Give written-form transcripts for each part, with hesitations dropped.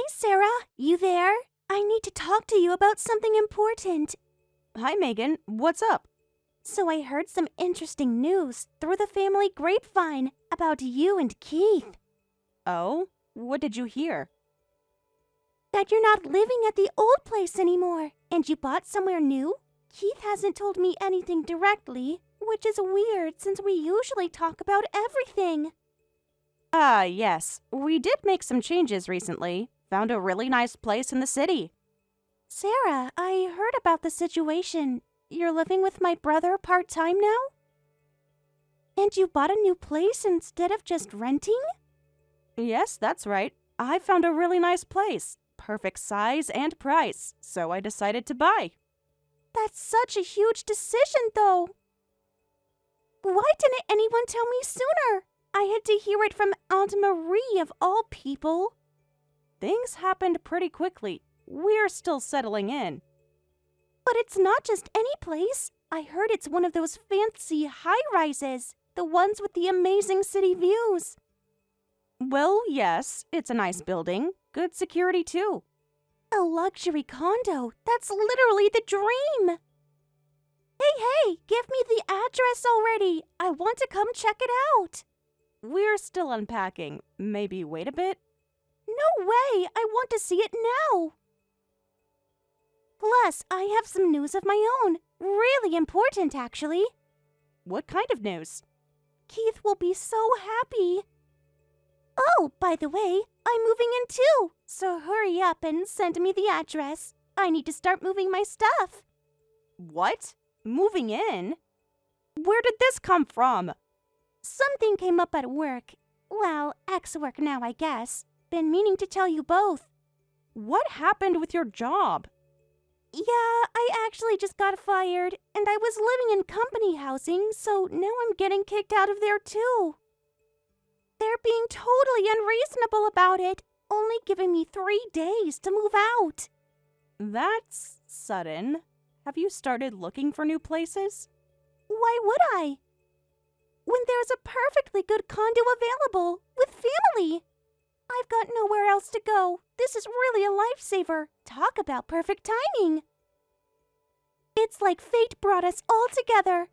Sarah. You there? I need to talk to you about something important. Hi, Megan. What's up? So I heard some interesting news through the family grapevine about you and Keith. Oh? What did you hear? That you're not living at the old place anymore, and you bought somewhere new? Keith hasn't told me anything directly, which is weird since we usually talk about everything. Yes. We did make some changes recently. Found a really nice place in the city. Sarah, I heard about the situation. You're living with my brother part-time now? And you bought a new place instead of just renting? Yes, that's right. I found a really nice place. Perfect size and price, so I decided to buy. That's such a huge decision, though. Why didn't anyone tell me sooner? I had to hear it from Aunt Marie of all people. Things happened pretty quickly. We're still settling in. But it's not just any place. I heard it's one of those fancy high-rises, the ones with the amazing city views. Well, yes, it's a nice building. Good security, too. A luxury condo. That's literally the dream. Hey, give me the address already. I want to come check it out. We're still unpacking. Maybe wait a bit? No way. I want to see it now. Plus, I have some news of my own. Really important, actually. What kind of news? Keith will be so happy. Oh, by the way, I'm moving in too. So hurry up and send me the address. I need to start moving my stuff. What? Moving in? Where did this come from? Something came up at work. Well, ex-work now, I guess. Been meaning to tell you both. What happened with your job? Yeah, I actually just got fired, and I was living in company housing, so now I'm getting kicked out of there too. They're being totally unreasonable about it, only giving me 3 days to move out. That's sudden. Have you started looking for new places? Why would I? When there's a perfectly good condo available, with family. I've got nowhere else to go. This is really a lifesaver. Talk about perfect timing. It's like fate brought us all together.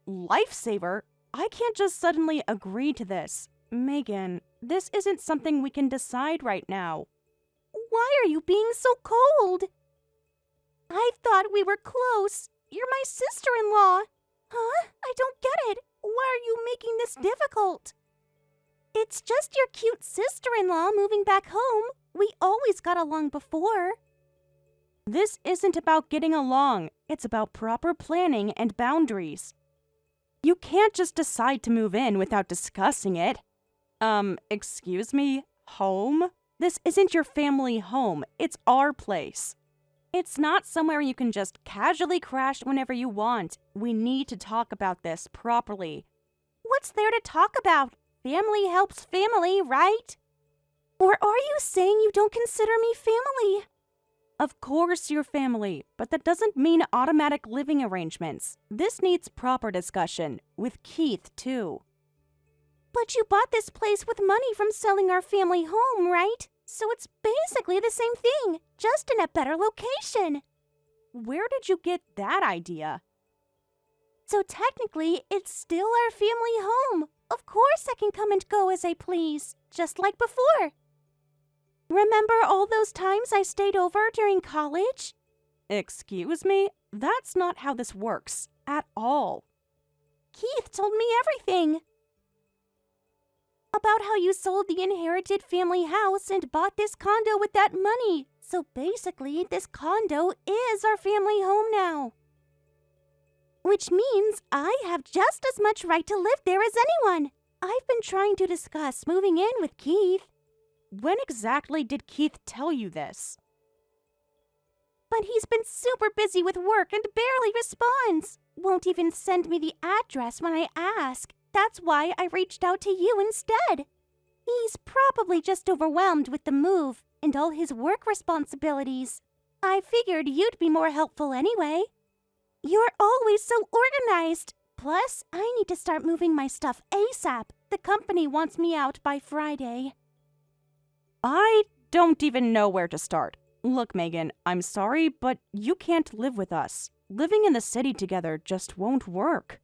Lifesaver? I can't just suddenly agree to this. Megan, this isn't something we can decide right now. Why are you being so cold? I thought we were close. You're my sister-in-law. Huh? I don't get it. Why are you making this difficult? It's just your cute sister-in-law moving back home. We always got along before. This isn't about getting along. It's about proper planning and boundaries. You can't just decide to move in without discussing it. Excuse me? Home? This isn't your family home. It's our place. It's not somewhere you can just casually crash whenever you want. We need to talk about this properly. What's there to talk about? Family helps family, right? Or are you saying you don't consider me family? Of course you're family, but that doesn't mean automatic living arrangements. This needs proper discussion, with Keith too. But you bought this place with money from selling our family home, right? So it's basically the same thing, just in a better location. Where did you get that idea? So technically, it's still our family home. Of course I can come and go as I please, just like before. Remember all those times I stayed over during college? Excuse me? That's not how this works, at all. Keith told me everything. About how you sold the inherited family house and bought this condo with that money. So basically, this condo is our family home now. Which means I have just as much right to live there as anyone. I've been trying to discuss moving in with Keith. When exactly did Keith tell you this? But he's been super busy with work and barely responds. Won't even send me the address when I ask. That's why I reached out to you instead. He's probably just overwhelmed with the move and all his work responsibilities. I figured you'd be more helpful anyway. You're always so organized. Plus, I need to start moving my stuff ASAP. The company wants me out by Friday. I don't even know where to start. Look, Megan, I'm sorry, but you can't live with us. Living in the city together just won't work.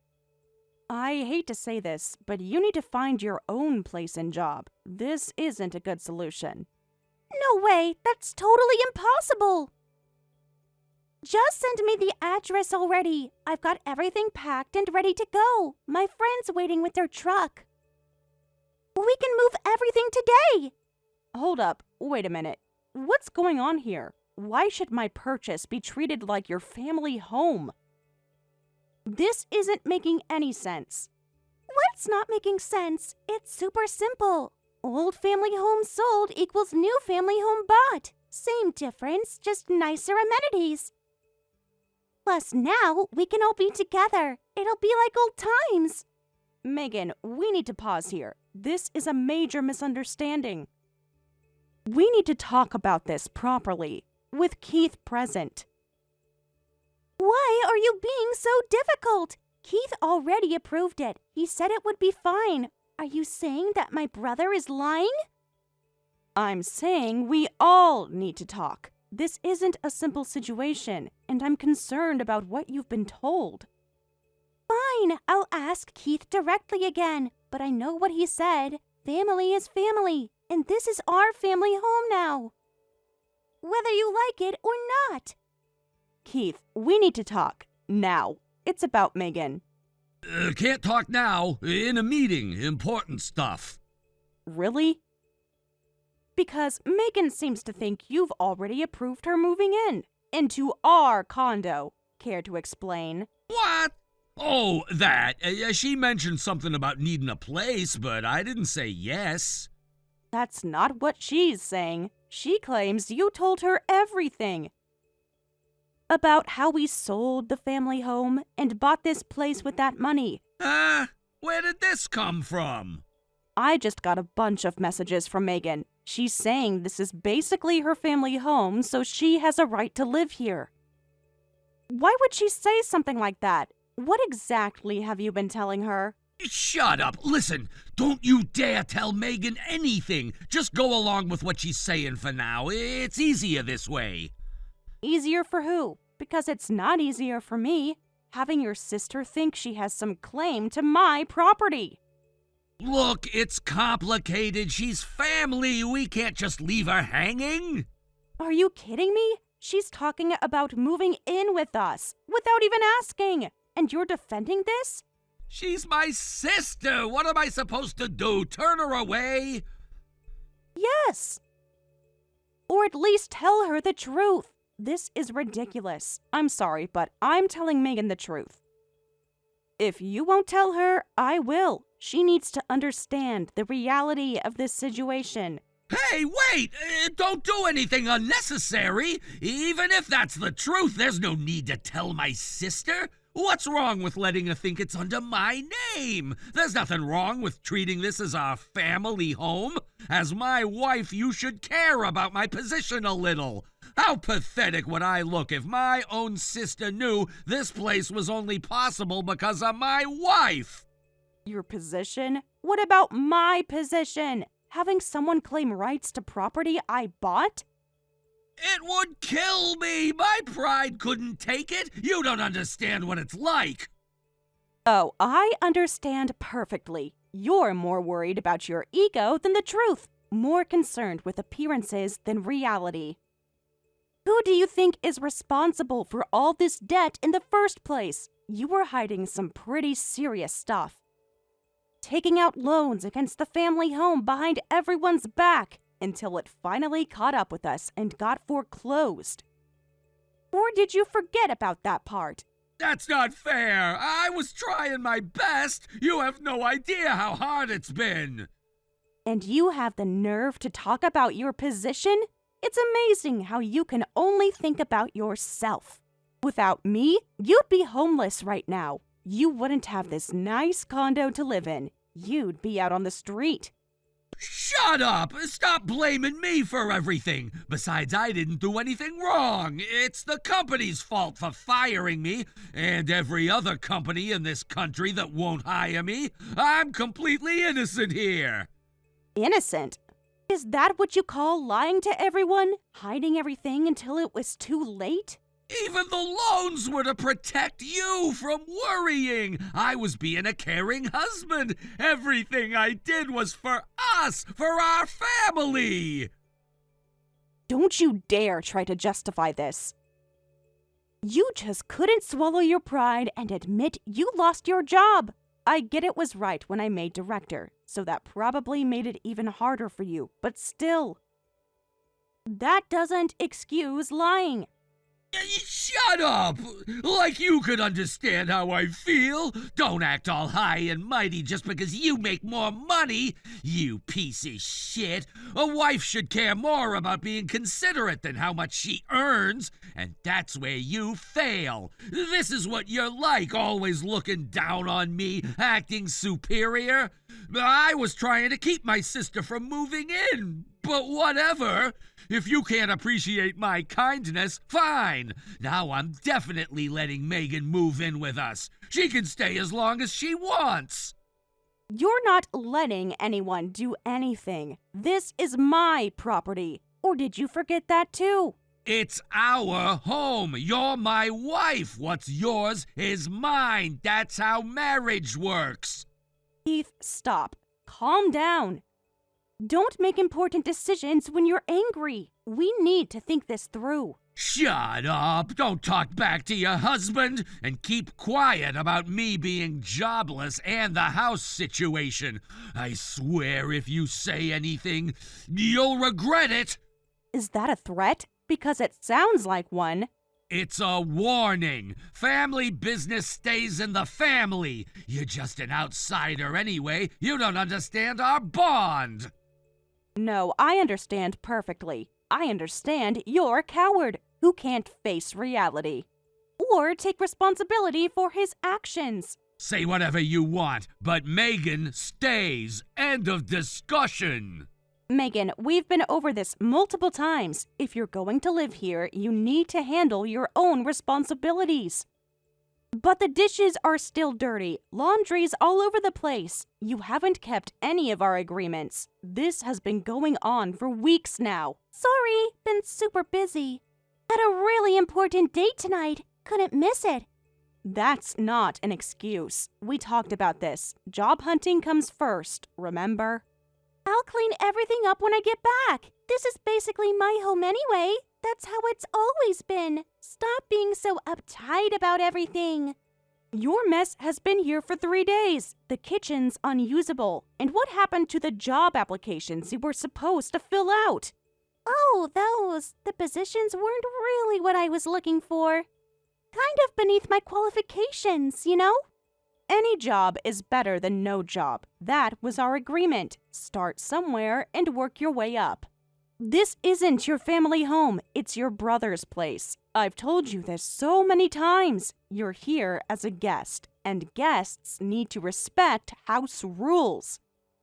I hate to say this, but you need to find your own place and job. This isn't a good solution. No way, that's totally impossible. Just send me the address already. I've got everything packed and ready to go. My friend's waiting with their truck. We can move everything today. Hold up, wait a minute. What's going on here? Why should my purchase be treated like your family home? This isn't making any sense. What's not making sense? It's super simple. Old family home sold equals new family home bought. Same difference, just nicer amenities. Plus now, we can all be together. It'll be like old times. Megan, we need to pause here. This is a major misunderstanding. We need to talk about this properly, with Keith present. Why are you being so difficult? Keith already approved it. He said it would be fine. Are you saying that my brother is lying? I'm saying we all need to talk. This isn't a simple situation, and I'm concerned about what you've been told. Fine, I'll ask Keith directly again. But I know what he said. Family is family, and this is our family home now. Whether you like it or not. Keith, we need to talk. Now. It's about Megan. Can't talk now. In a meeting. Important stuff. Really? Because Megan seems to think you've already approved her moving in. Into our condo. Care to explain? What? Oh, that. She mentioned something about needing a place, but I didn't say yes. That's not what she's saying. She claims you told her everything. About how we sold the family home and bought this place with that money. Where did this come from? I just got a bunch of messages from Megan. She's saying this is basically her family home, so she has a right to live here. Why would she say something like that? What exactly have you been telling her? Shut up. Listen, don't you dare tell Megan anything. Just go along with what she's saying for now. It's easier this way. Easier for who? Because it's not easier for me. Having your sister think she has some claim to my property. Look, it's complicated. She's family. We can't just leave her hanging. Are you kidding me? She's talking about moving in with us without even asking. And you're defending this? She's my sister. What am I supposed to do? Turn her away? Yes. Or at least tell her the truth. This is ridiculous. I'm sorry, but I'm telling Megan the truth. If you won't tell her, I will. She needs to understand the reality of this situation. Hey, wait! Don't do anything unnecessary. Even if that's the truth, there's no need to tell my sister. What's wrong with letting her think it's under my name? There's nothing wrong with treating this as our family home. As my wife, you should care about my position a little. How pathetic would I look if my own sister knew this place was only possible because of my wife? Your position? What about my position? Having someone claim rights to property I bought? It would kill me. My pride couldn't take it. You don't understand what it's like. Oh, I understand perfectly. You're more worried about your ego than the truth. More concerned with appearances than reality. Who do you think is responsible for all this debt in the first place? You were hiding some pretty serious stuff. Taking out loans against the family home behind everyone's back until it finally caught up with us and got foreclosed. Or did you forget about that part? That's not fair. I was trying my best. You have no idea how hard it's been. And you have the nerve to talk about your position? It's amazing how you can only think about yourself. Without me, you'd be homeless right now. You wouldn't have this nice condo to live in. You'd be out on the street. Shut up! Stop blaming me for everything. Besides, I didn't do anything wrong. It's the company's fault for firing me, and every other company in this country that won't hire me. I'm completely innocent here. Innocent? Is that what you call lying to everyone? Hiding everything until it was too late? Even the loans were to protect you from worrying. I was being a caring husband. Everything I did was for us, for our family. Don't you dare try to justify this. You just couldn't swallow your pride and admit you lost your job. I get it was right when I made director, so that probably made it even harder for you, but still. That doesn't excuse lying. Shut up! Like you could understand how I feel. Don't act all high and mighty just because you make more money. You piece of shit. A wife should care more about being considerate than how much she earns. And that's where you fail. This is what you're like, always looking down on me, acting superior. I was trying to keep my sister from moving in, but whatever. If you can't appreciate my kindness, fine. Now I'm definitely letting Megan move in with us. She can stay as long as she wants. You're not letting anyone do anything. This is my property. Or did you forget that too? It's our home. You're my wife. What's yours is mine. That's how marriage works. Keith, stop. Calm down. Don't make important decisions when you're angry. We need to think this through. Shut up. Don't talk back to your husband. And keep quiet about me being jobless and the house situation. I swear if you say anything, you'll regret it. Is that a threat? Because it sounds like one. It's a warning. Family business stays in the family. You're just an outsider anyway. You don't understand our bond. No, I understand perfectly. I understand you're a coward who can't face reality or take responsibility for his actions. Say whatever you want, but Megan stays. End of discussion. Megan, we've been over this multiple times. If you're going to live here, you need to handle your own responsibilities. But the dishes are still dirty. Laundry's all over the place. You haven't kept any of our agreements. This has been going on for weeks now. Sorry, been super busy. Had a really important date tonight. Couldn't miss it. That's not an excuse. We talked about this. Job hunting comes first, remember? I'll clean everything up when I get back. This is basically my home anyway. That's how it's always been. Stop being so uptight about everything. Your mess has been here for 3 days. The kitchen's unusable. And what happened to the job applications you were supposed to fill out? Oh, those. The positions weren't really what I was looking for. Kind of beneath my qualifications, you know? Any job is better than no job. That was our agreement. Start somewhere and work your way up. This isn't your family home. It's your brother's place. I've told you this so many times. You're here as a guest, and guests need to respect house rules.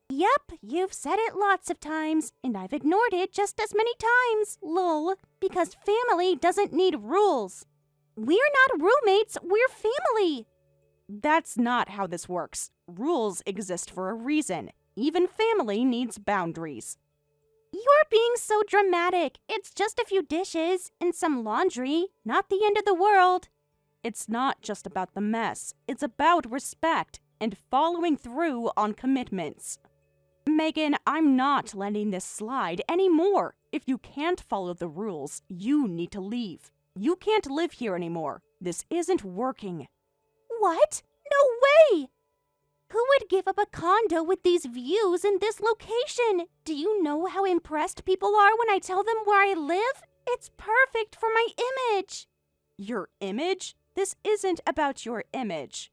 Yep, you've said it lots of times, and I've ignored it just as many times, lol, because family doesn't need rules. We're not roommates, we're family. That's not how this works. Rules exist for a reason. Even family needs boundaries. You're being so dramatic. It's just a few dishes and some laundry, not the end of the world. It's not just about the mess. It's about respect and following through on commitments. Megan, I'm not letting this slide anymore. If you can't follow the rules, you need to leave. You can't live here anymore. This isn't working. What? No way! Who would give up a condo with these views in this location? Do you know how impressed people are when I tell them where I live? It's perfect for my image. Your image? This isn't about your image.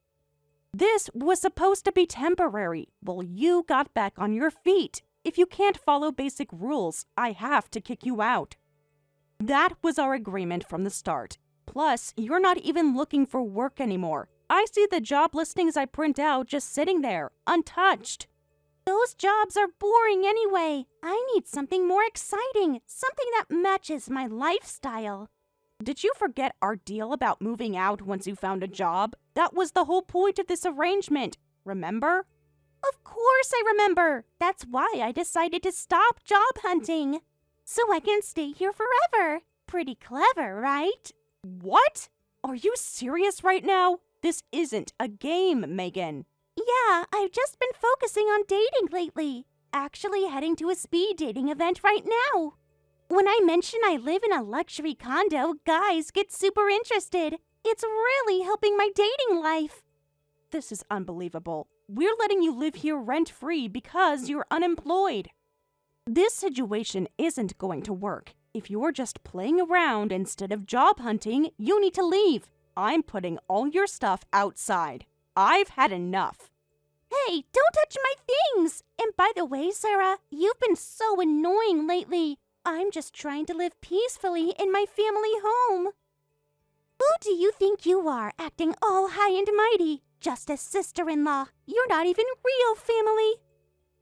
This was supposed to be temporary. Well, you got back on your feet. If you can't follow basic rules, I have to kick you out. That was our agreement from the start. Plus, you're not even looking for work anymore. I see the job listings I print out just sitting there, untouched. Those jobs are boring anyway. I need something more exciting, something that matches my lifestyle. Did you forget our deal about moving out once you found a job? That was the whole point of this arrangement, remember? Of course I remember. That's why I decided to stop job hunting. So I can stay here forever. Pretty clever, right? What? Are you serious right now? This isn't a game, Megan. Yeah, I've just been focusing on dating lately. Actually heading to a speed dating event right now. When I mention I live in a luxury condo, guys get super interested. It's really helping my dating life. This is unbelievable. We're letting you live here rent-free because you're unemployed. This situation isn't going to work. If you're just playing around instead of job hunting, you need to leave. I'm putting all your stuff outside. I've had enough. Hey, don't touch my things! And by the way, Sarah, you've been so annoying lately. I'm just trying to live peacefully in my family home. Who do you think you are, acting all high and mighty? Just a sister-in-law. You're not even real family.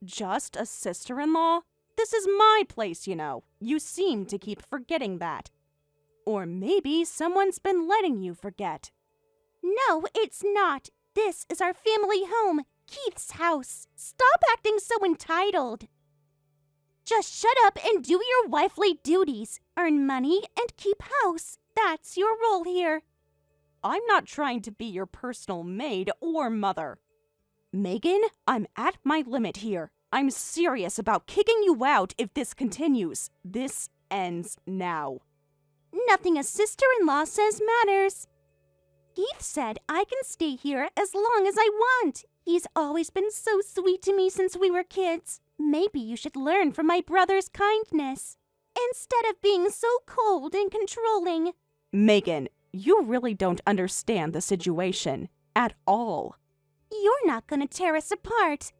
Just a sister-in-law? This is my place, you know. You seem to keep forgetting that. Or maybe someone's been letting you forget. No, it's not. This is our family home, Keith's house. Stop acting so entitled. Just shut up and do your wifely duties. Earn money and keep house. That's your role here. I'm not trying to be your personal maid or mother. Megan, I'm at my limit here. I'm serious about kicking you out if this continues. This ends now. Nothing a sister-in-law says matters. Keith said I can stay here as long as I want. He's always been so sweet to me since we were kids. Maybe you should learn from my brother's kindness, instead of being so cold and controlling. Megan, you really don't understand the situation at all. You're not gonna tear us apart.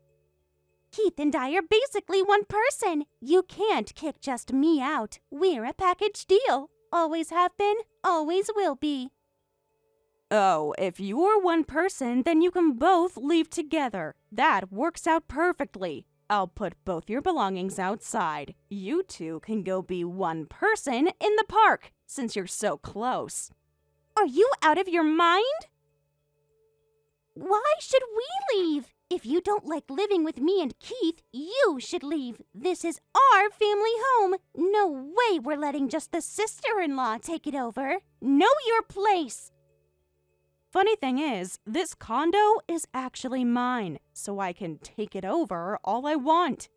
Keith and I are basically one person. You can't kick just me out. We're a package deal. Always have been, always will be. Oh, if you're one person, then you can both leave together. That works out perfectly. I'll put both your belongings outside. You two can go be one person in the park, since you're so close. Are you out of your mind? Why should we leave? If you don't like living with me and Keith, you should leave. This is our family home. No way we're letting just the sister-in-law take it over. Know your place. Funny thing is, this condo is actually mine, so I can take it over all I want,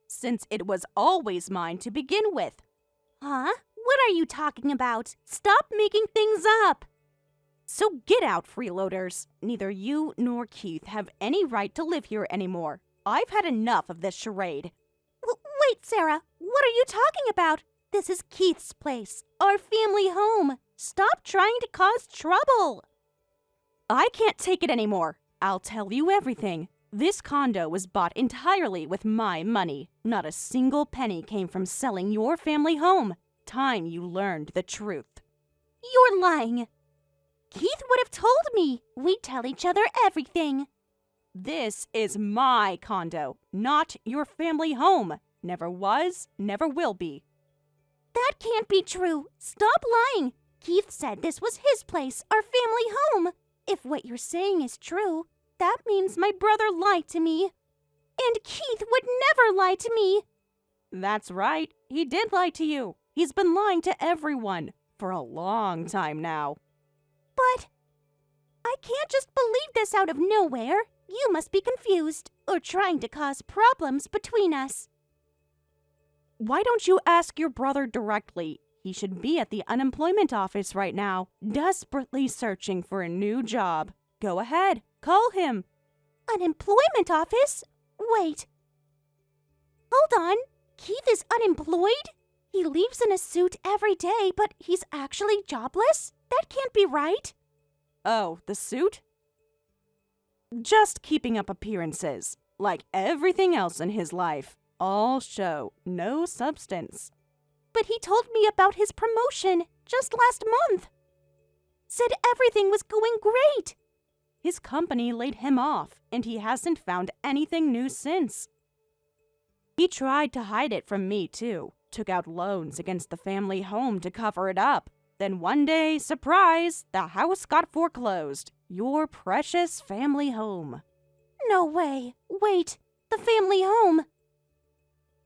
since it was always mine to begin with. Huh? What are you talking about? Stop making things up. So get out, freeloaders. Neither you nor Keith have any right to live here anymore. I've had enough of this charade. Wait, Sarah. What are you talking about? This is Keith's place, our family home. Stop trying to cause trouble. I can't take it anymore. I'll tell you everything. This condo was bought entirely with my money. Not a single penny came from selling your family home. Time you learned the truth. You're lying. Keith would have told me. We tell each other everything. This is my condo, not your family home. Never was, never will be. That can't be true. Stop lying. Keith said this was his place, our family home. If what you're saying is true, that means my brother lied to me. And Keith would never lie to me. That's right. He did lie to you. He's been lying to everyone for a long time now. But I can't just believe this out of nowhere. You must be confused or trying to cause problems between us. Why don't you ask your brother directly? He should be at the unemployment office right now, desperately searching for a new job. Go ahead, call him. Unemployment office? Wait. Hold on. Keith is unemployed? He leaves in a suit every day, but he's actually jobless? That can't be right. Oh, the suit? Just keeping up appearances, like everything else in his life. All show, no substance. But he told me about his promotion just last month. Said everything was going great. His company laid him off, and he hasn't found anything new since. He tried to hide it from me, too. Took out loans against the family home to cover it up. Then one day, surprise, the house got foreclosed. Your precious family home. No way. Wait, the family home.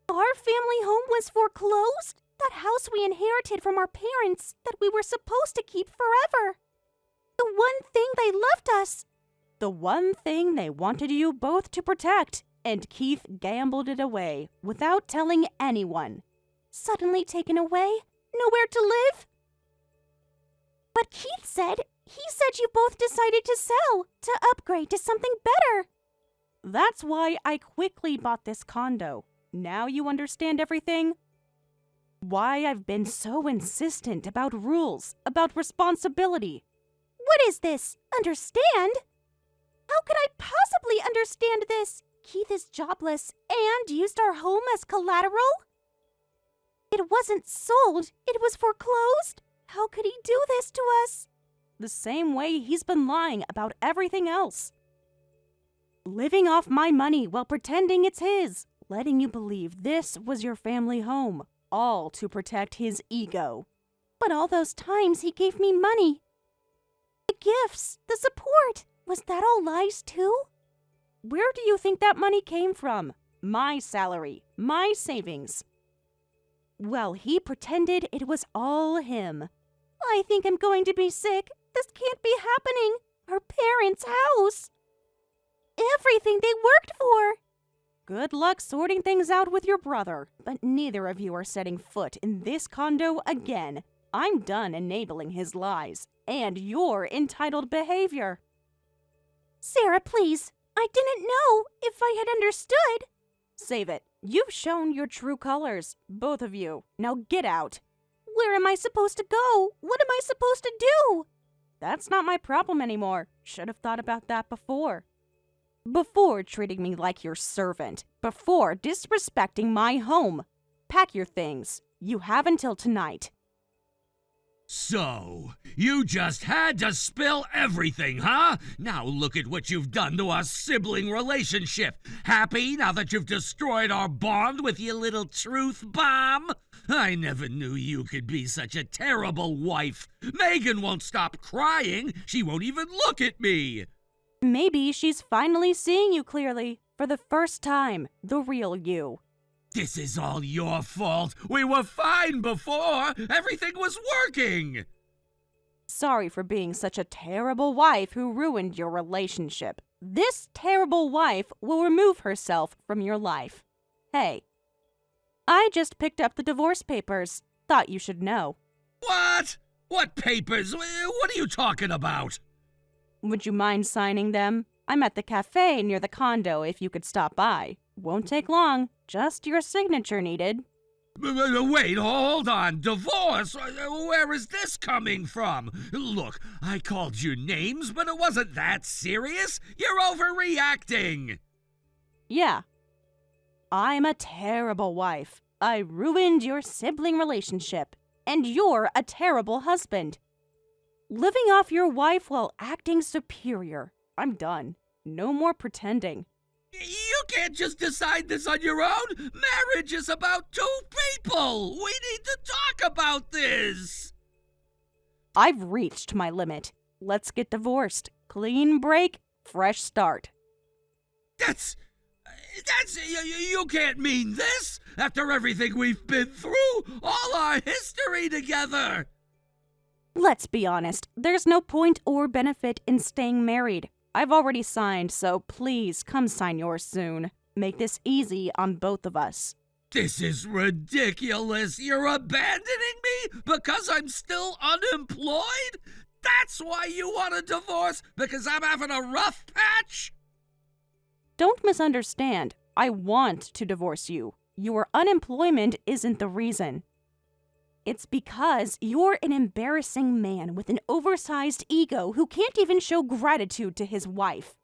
Our family home was foreclosed? That house we inherited from our parents that we were supposed to keep forever. The one thing they left us. The one thing they wanted you both to protect, and Keith gambled it away without telling anyone. Suddenly taken away? Nowhere to live? But Keith said you both decided to sell, to upgrade to something better. That's why I quickly bought this condo. Now you understand everything? Why I've been so insistent about rules, about responsibility. What is this? Understand? How could I possibly understand this? Keith is jobless and used our home as collateral? It wasn't sold, it was foreclosed. How could he do this to us? The same way he's been lying about everything else. Living off my money while pretending it's his, letting you believe this was your family home, all to protect his ego. But all those times he gave me money. The gifts, the support, was that all lies too? Where do you think that money came from? My salary, my savings. Well, he pretended it was all him. I think I'm going to be sick. This can't be happening. Our parents' house. Everything they worked for. Good luck sorting things out with your brother, but neither of you are setting foot in this condo again. I'm done enabling his lies and your entitled behavior. Sarah, please. I didn't know if I had understood. Save it. You've shown your true colors, both of you. Now get out. Where am I supposed to go? What am I supposed to do? That's not my problem anymore. Should have thought about that before. Before treating me like your servant. Before disrespecting my home. Pack your things. You have until tonight. So, you just had to spill everything, huh? Now look at what you've done to our sibling relationship. Happy now that you've destroyed our bond with your little truth bomb? I never knew you could be such a terrible wife. Megan won't stop crying. She won't even look at me. Maybe she's finally seeing you clearly. For the first time, the real you. This is all your fault. We were fine before. Everything was working. Sorry for being such a terrible wife who ruined your relationship. This terrible wife will remove herself from your life. Hey, I just picked up the divorce papers. Thought you should know. What? What papers? What are you talking about? Would you mind signing them? I'm at the cafe near the condo if you could stop by. Won't take long. Just your signature needed. Wait, hold on. Divorce? Where is this coming from? Look, I called you names, but it wasn't that serious. You're overreacting. Yeah. I'm a terrible wife. I ruined your sibling relationship. And you're a terrible husband. Living off your wife while acting superior. I'm done. No more pretending. You can't just decide this on your own. Marriage is about two people. We need to talk about this. I've reached my limit. Let's get divorced. Clean break, fresh start. That's you can't mean this. After everything we've been through, all our history together. Let's be honest. There's no point or benefit in staying married. I've already signed, so please come sign yours soon. Make this easy on both of us. This is ridiculous. You're abandoning me because I'm still unemployed? That's why you want a divorce? Because I'm having a rough patch? Don't misunderstand. I want to divorce you. Your unemployment isn't the reason. It's because you're an embarrassing man with an oversized ego who can't even show gratitude to his wife.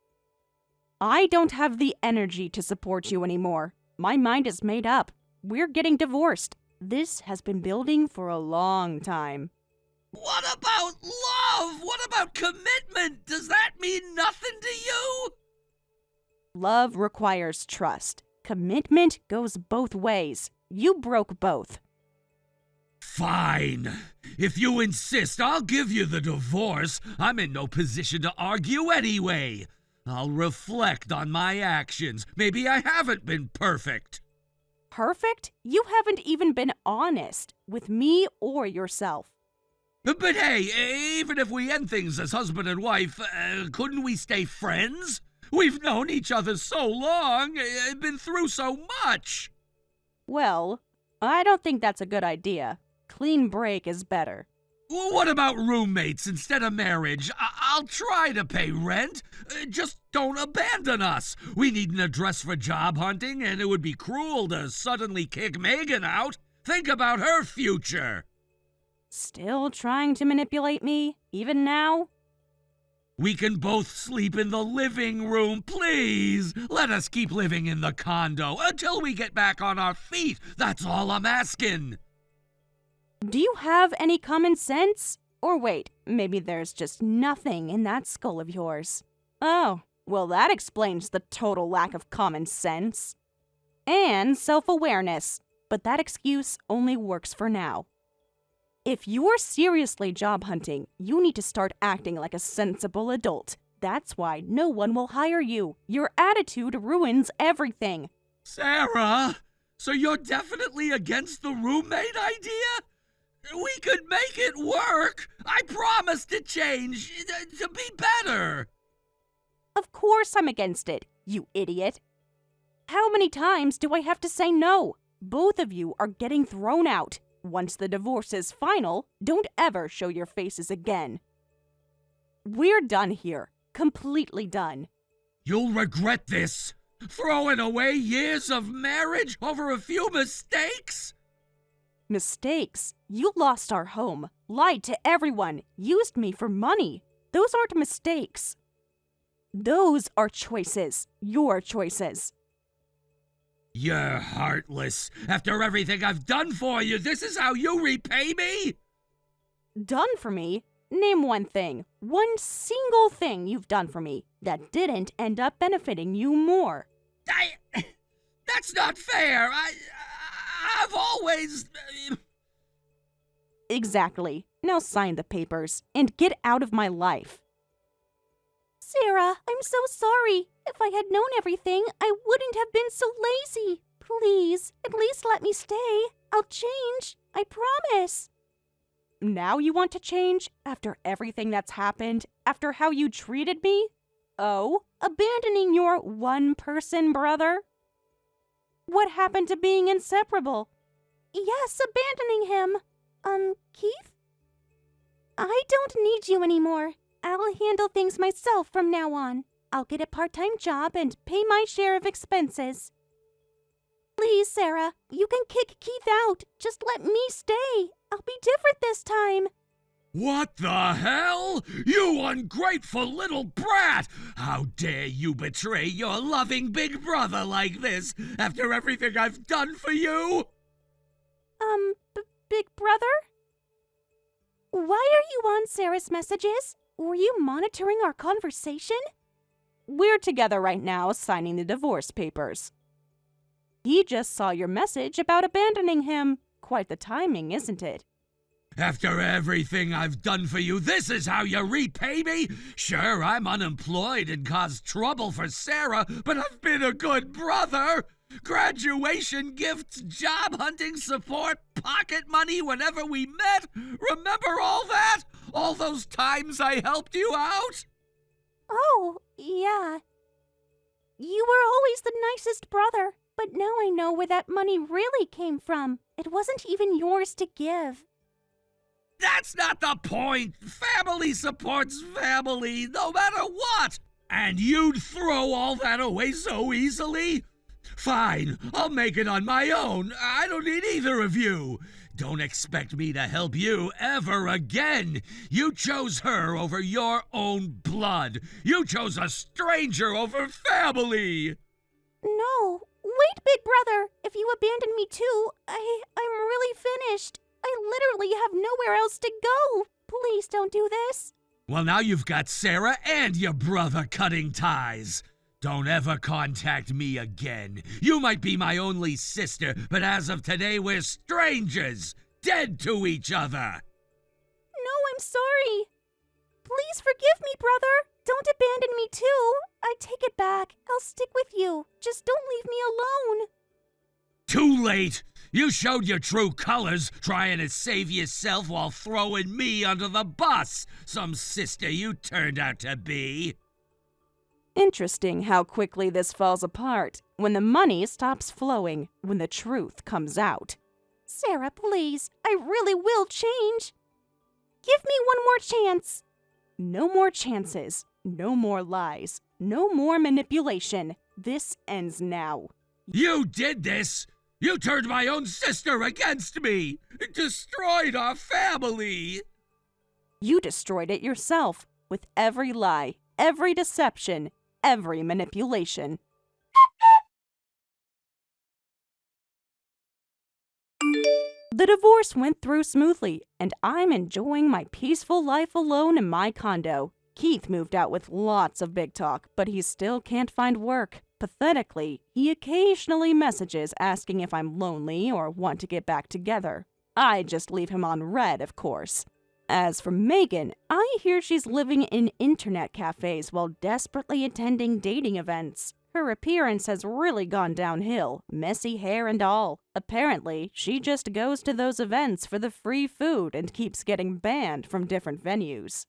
I don't have the energy to support you anymore. My mind is made up. We're getting divorced. This has been building for a long time. What about love? What about commitment? Does that mean nothing to you? Love requires trust. Commitment goes both ways. You broke both. Fine. If you insist, I'll give you the divorce. I'm in no position to argue anyway. I'll reflect on my actions. Maybe I haven't been perfect. Perfect? You haven't even been honest with me or yourself. But hey, even if we end things as husband and wife, couldn't we stay friends? We've known each other so long, been through so much. Well, I don't think that's a good idea. Clean break is better. What about roommates instead of marriage? I'll try to pay rent. Just don't abandon us. We need an address for job hunting, and it would be cruel to suddenly kick Megan out. Think about her future. Still trying to manipulate me, even now? We can both sleep in the living room, please. Let us keep living in the condo until we get back on our feet. That's all I'm asking. Do you have any common sense? Or wait, maybe there's just nothing in that skull of yours. Oh, well, that explains the total lack of common sense. And self-awareness. But that excuse only works for now. If you're seriously job hunting, you need to start acting like a sensible adult. That's why no one will hire you. Your attitude ruins everything. Sarah, so you're definitely against the roommate idea? We could make it work. I promise to change, to be better. Of course I'm against it, you idiot. How many times do I have to say no? Both of you are getting thrown out. Once the divorce is final, don't ever show your faces again. We're done here. Completely done. You'll regret this. Throwing away years of marriage over a few mistakes? Mistakes? You lost our home, lied to everyone, used me for money. Those aren't mistakes. Those are choices. Your choices. You're heartless. After everything I've done for you, this is how you repay me? Done for me? Name one thing. One single thing you've done for me that didn't end up benefiting you more. That's not fair. I've always... Exactly. Now sign the papers and get out of my life. Sarah, I'm so sorry. If I had known everything, I wouldn't have been so lazy. Please, at least let me stay. I'll change. I promise. Now you want to change? After everything that's happened? After how you treated me? Oh, abandoning your one-person brother? What happened to being inseparable? Yes, abandoning him. Keith? I don't need you anymore. I'll handle things myself from now on. I'll get a part-time job and pay my share of expenses. Please, Sarah, you can kick Keith out. Just let me stay. I'll be different this time. What the hell? You ungrateful little brat! How dare you betray your loving big brother like this after everything I've done for you? Big brother? Why are you on Sarah's messages? Were you monitoring our conversation? We're together right now signing the divorce papers. He just saw your message about abandoning him. Quite the timing, isn't it? After everything I've done for you, this is how you repay me? Sure, I'm unemployed and caused trouble for Sarah, but I've been a good brother. Graduation gifts, job hunting support, pocket money whenever we met. Remember all that? All those times I helped you out? Oh, yeah. You were always the nicest brother, but now I know where that money really came from. It wasn't even yours to give. That's not the point. Family supports family, no matter what. And you'd throw all that away so easily? Fine, I'll make it on my own. I don't need either of you. Don't expect me to help you ever again. You chose her over your own blood. You chose a stranger over family. No, wait, big brother. If you abandon me too, I'm really finished. I literally have nowhere else to go. Please don't do this. Well, now you've got Sarah and your brother cutting ties. Don't ever contact me again. You might be my only sister, but as of today, we're strangers, dead to each other. No, I'm sorry. Please forgive me, brother. Don't abandon me too. I take it back. I'll stick with you. Just don't leave me alone. Too late! You showed your true colors, trying to save yourself while throwing me under the bus. Some sister you turned out to be. Interesting how quickly this falls apart when the money stops flowing, when the truth comes out. Sarah, please. I really will change. Give me one more chance. No more chances, no more lies, no more manipulation. This ends now. You did this! You turned my own sister against me! Destroyed our family! You destroyed it yourself with every lie, every deception, every manipulation. The divorce went through smoothly, and I'm enjoying my peaceful life alone in my condo. Keith moved out with lots of big talk, but he still can't find work. Pathetically, he occasionally messages asking if I'm lonely or want to get back together. I just leave him on red, of course. As for Megan, I hear she's living in internet cafes while desperately attending dating events. Her appearance has really gone downhill, messy hair and all. Apparently, she just goes to those events for the free food and keeps getting banned from different venues.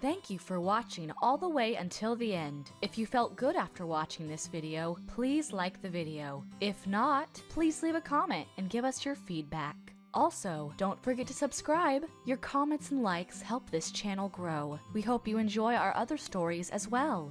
Thank you for watching all the way until the end. If you felt good after watching this video, please like the video. If not, please leave a comment and give us your feedback. Also, don't forget to subscribe. Your comments and likes help this channel grow. We hope you enjoy our other stories as well.